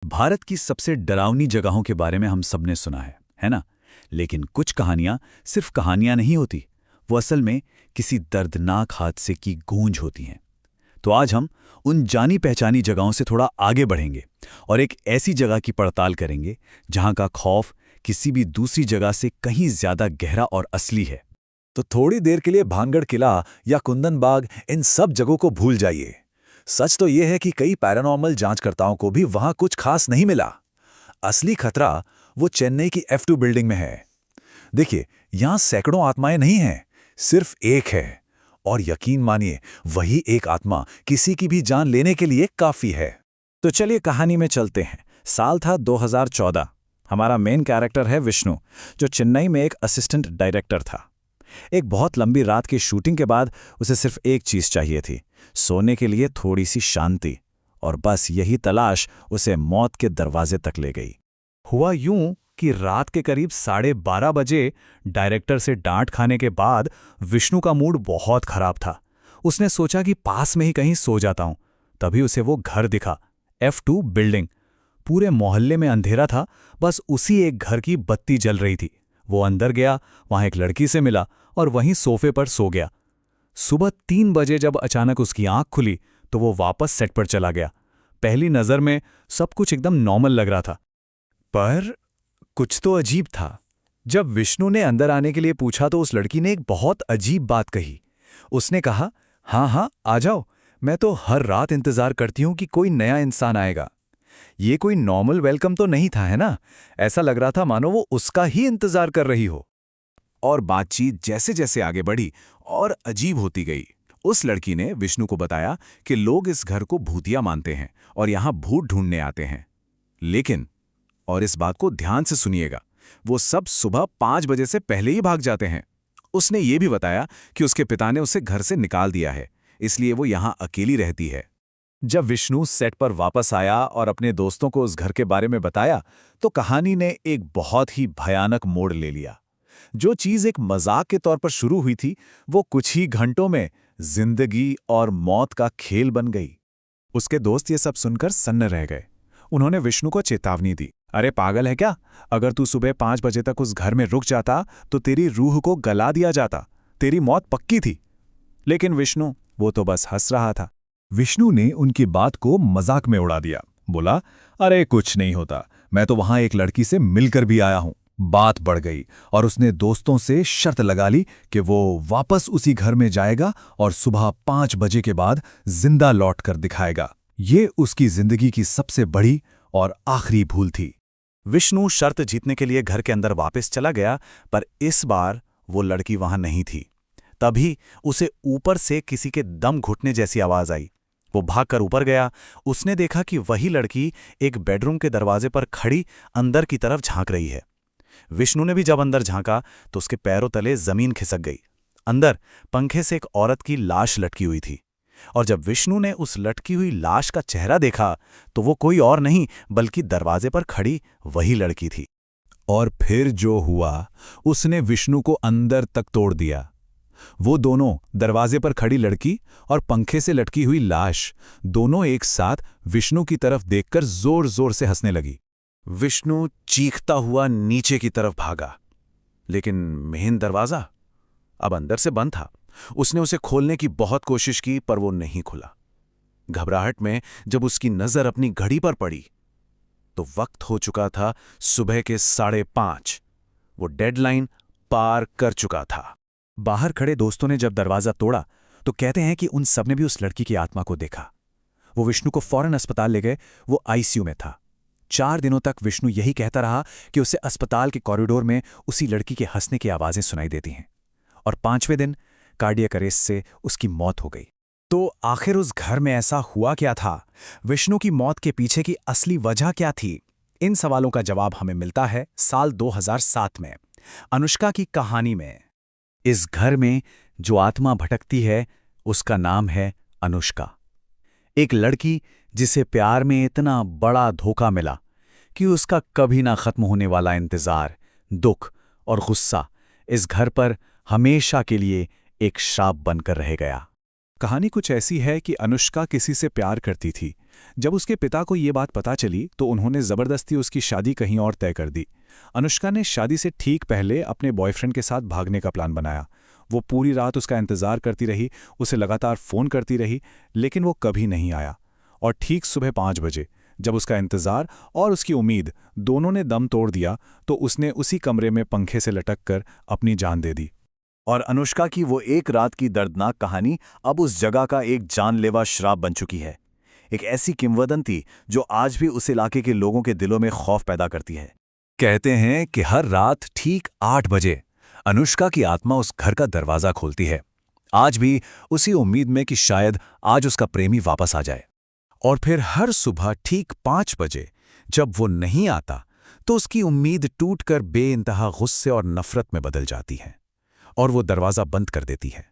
भारत की सबसे डरावनी जगहों के बारे में हम सबने सुना है ना? लेकिन कुछ कहानियां सिर्फ कहानियां नहीं होती, वो असल में किसी दर्दनाक हादसे की गूंज होती हैं। तो आज हम उन जानी पहचानी जगहों से थोड़ा आगे बढ़ेंगे और एक ऐसी जगह की पड़ताल करेंगे जहां का खौफ किसी भी दूसरी जगह से कहीं ज्यादा गहरा और असली है। तो थोड़ी देर के लिए भानगढ़ किला या कुंदन बाग इन सब जगहों को भूल जाइए। सच तो यह है कि कई पैरानॉर्मल जांचकर्ताओं को भी वहां कुछ खास नहीं मिला। असली खतरा वो चेन्नई की F2 बिल्डिंग में है। देखिए, यहां सैकड़ों आत्माएं नहीं हैं, सिर्फ एक है। और यकीन मानिए, वही एक आत्मा किसी की भी जान लेने के लिए काफी है। तो चलिए कहानी में चलते हैं। साल था 2014। हमारा मेन कैरेक्टर है विष्णु, जो चेन्नई में एक असिस्टेंट डायरेक्टर था। एक बहुत लंबी रात की शूटिंग के बाद उसे सिर्फ एक चीज चाहिए थी, सोने के लिए थोड़ी सी शांति। और बस यही तलाश उसे मौत के दरवाजे तक ले गई। हुआ यूं कि रात के करीब 12:30 बजे डायरेक्टर से डांट खाने के बाद विष्णु का मूड बहुत खराब था। उसने सोचा कि पास में ही कहीं सो जाता हूं। तभी उसे वो घर दिखा, F2 बिल्डिंग। पूरे मोहल्ले में अंधेरा था, बस उसी एक घर की बत्ती जल रही थी। वो अंदर गया, वहां एक लड़की से मिला और वहीं सोफे पर सो गया। सुबह 3 बजे जब अचानक उसकी आंख खुली तो वो वापस सेट पर चला गया। पहली नजर में सब कुछ एकदम नॉर्मल लग रहा था, पर कुछ तो अजीब था। जब विष्णु ने अंदर आने के लिए पूछा तो उस लड़की ने एक बहुत अजीब बात कही। उसने कहा, हाँ, आ जाओ, मैं तो हर रात इंतजार करती हूं कि कोई नया इंसान आएगा। ये कोई नॉर्मल वेलकम तो नहीं था, है ना? ऐसा लग रहा था मानो वो उसका ही इंतजार कर रही हो। और बातचीत जैसे जैसे आगे बढ़ी और अजीब होती गई। उस लड़की ने विष्णु को बताया कि लोग इस घर को भूतिया मानते हैं और यहां भूत ढूंढने आते हैं। लेकिन, और इस बात को ध्यान से सुनिएगा, वो सब सुबह 5 बजे से पहले ही भाग जाते हैं। उसने ये भी बताया कि उसके पिता ने उसे घर से निकाल दिया है, इसलिए वो यहां अकेली रहती है। जब विष्णु सेट पर वापस आया और अपने दोस्तों को उस घर के बारे में बताया तो कहानी ने एक बहुत ही भयानक मोड़ ले लिया। जो चीज एक मजाक के तौर पर शुरू हुई थी, वो कुछ ही घंटों में जिंदगी और मौत का खेल बन गई। उसके दोस्त ये सब सुनकर सन्न रह गए। उन्होंने विष्णु को चेतावनी दी, अरे पागल है क्या? अगर तू सुबह 5 बजे तक उस घर में रुक जाता तो तेरी रूह को गला दिया जाता, तेरी मौत पक्की थी। लेकिन विष्णु, वो तो बस हंस रहा था। विष्णु ने उनकी बात को मजाक में उड़ा दिया। बोला, अरे कुछ नहीं होता, मैं तो वहां एक लड़की से मिलकर भी आया हूं। बात बढ़ गई और उसने दोस्तों से शर्त लगा ली कि वो वापस उसी घर में जाएगा और सुबह 5 बजे के बाद जिंदा लौट कर दिखाएगा। ये उसकी जिंदगी की सबसे बड़ी और आखिरी भूल थी। विष्णु शर्त जीतने के लिए घर के अंदर वापस चला गया, पर इस बार वो लड़की वहां नहीं थी। तभी उसे ऊपर से किसी के दम घुटने जैसी आवाज आई। वो भागकर ऊपर गया। उसने देखा कि वही लड़की एक बेडरूम के दरवाजे पर खड़ी अंदर की तरफ झांक रही है। विष्णु ने भी जब अंदर झांका तो उसके पैरों तले जमीन खिसक गई। अंदर पंखे से एक औरत की लाश लटकी हुई थी। और जब विष्णु ने उस लटकी हुई लाश का चेहरा देखा तो वो कोई और नहीं बल्कि दरवाजे पर खड़ी वही लड़की थी। और फिर जो हुआ, उसने विष्णु को अंदर तक तोड़ दिया। वो दोनों, दरवाजे पर खड़ी लड़की और पंखे से लटकी हुई लाश, दोनों एक साथ विष्णु की तरफ देखकर जोर जोर से हंसने लगी। विष्णु चीखता हुआ नीचे की तरफ भागा, लेकिन मेन दरवाजा अब अंदर से बंद था। उसने उसे खोलने की बहुत कोशिश की, पर वो नहीं खुला। घबराहट में जब उसकी नजर अपनी घड़ी पर पड़ी तो वक्त हो चुका था सुबह के 5:30। वो डेडलाइन पार कर चुका था। बाहर खड़े दोस्तों ने जब दरवाजा तोड़ा तो कहते हैं कि उन सबने भी उस लड़की की आत्मा को देखा। वो विष्णु को फौरन अस्पताल ले गए। वो ICU में था। 4 दिनों तक विष्णु यही कहता रहा कि उसे अस्पताल के कॉरिडोर में उसी लड़की के हंसने की आवाजें सुनाई देती हैं। और 5वें दिन कार्डियक अरेस्ट से उसकी मौत हो गई। तो आखिर उस घर में ऐसा हुआ क्या था? विष्णु की मौत के पीछे की असली वजह क्या थी? इन सवालों का जवाब हमें मिलता है साल 2007 में, अनुष्का की कहानी में। इस घर में जो आत्मा भटकती है उसका नाम है अनुष्का। एक लड़की जिसे प्यार में इतना बड़ा धोखा मिला कि उसका कभी ना खत्म होने वाला इंतजार, दुख और गुस्सा इस घर पर हमेशा के लिए एक श्राप बनकर रह गया। कहानी कुछ ऐसी है कि अनुष्का किसी से प्यार करती थी, जब उसके पिता को ये बात पता चली तो उन्होंने ज़बरदस्ती उसकी शादी कहीं और तय कर दी। अनुष्का ने शादी से ठीक पहले अपने बॉयफ्रेंड के साथ भागने का प्लान बनाया। वो पूरी रात उसका इंतज़ार करती रही, उसे लगातार फ़ोन करती रही, लेकिन वो कभी नहीं आया। और ठीक सुबह 5 बजे जब उसका इंतज़ार और उसकी उम्मीद दोनों ने दम तोड़ दिया तो उसने उसी कमरे में पंखे से लटक कर अपनी जान दे दी। और अनुष्का की वो एक रात की दर्दनाक कहानी अब उस जगह का एक जानलेवा श्राप बन चुकी है। एक ऐसी किंवदंती जो आज भी उस इलाके के लोगों के दिलों में खौफ पैदा करती है। कहते हैं कि हर रात ठीक 8 बजे अनुष्का की आत्मा उस घर का दरवाजा खोलती है, आज भी उसी उम्मीद में कि शायद आज उसका प्रेमी वापस आ जाए। और फिर हर सुबह ठीक 5 बजे जब वो नहीं आता तो उसकी उम्मीद टूटकर बेइंतहा गुस्से और नफरत में बदल जाती है और वो दरवाज़ा बंद कर देती है।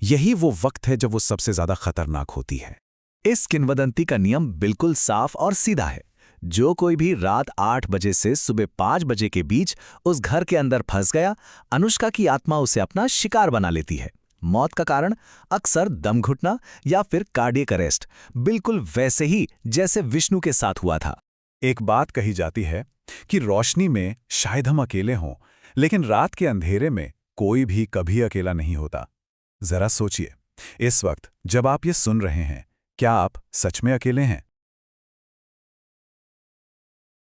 यही वो वक्त है जब वो सबसे ज़्यादा खतरनाक होती है। इस किंवदंती का नियम बिल्कुल साफ और सीधा है। जो कोई भी रात 8 बजे से सुबह 5 बजे के बीच उस घर के अंदर फंस गया, अनुष्का की आत्मा उसे अपना शिकार बना लेती है। मौत का कारण अक्सर दम घुटना या फिर कार्डियक अरेस्ट, बिल्कुल वैसे ही जैसे विष्णु के साथ हुआ था। एक बात कही जाती है कि रोशनी में शायद हम अकेले हों, लेकिन रात के अंधेरे में कोई भी कभी अकेला नहीं होता। जरा सोचिए, इस वक्त जब आप ये सुन रहे हैं, क्या आप सच में अकेले हैं?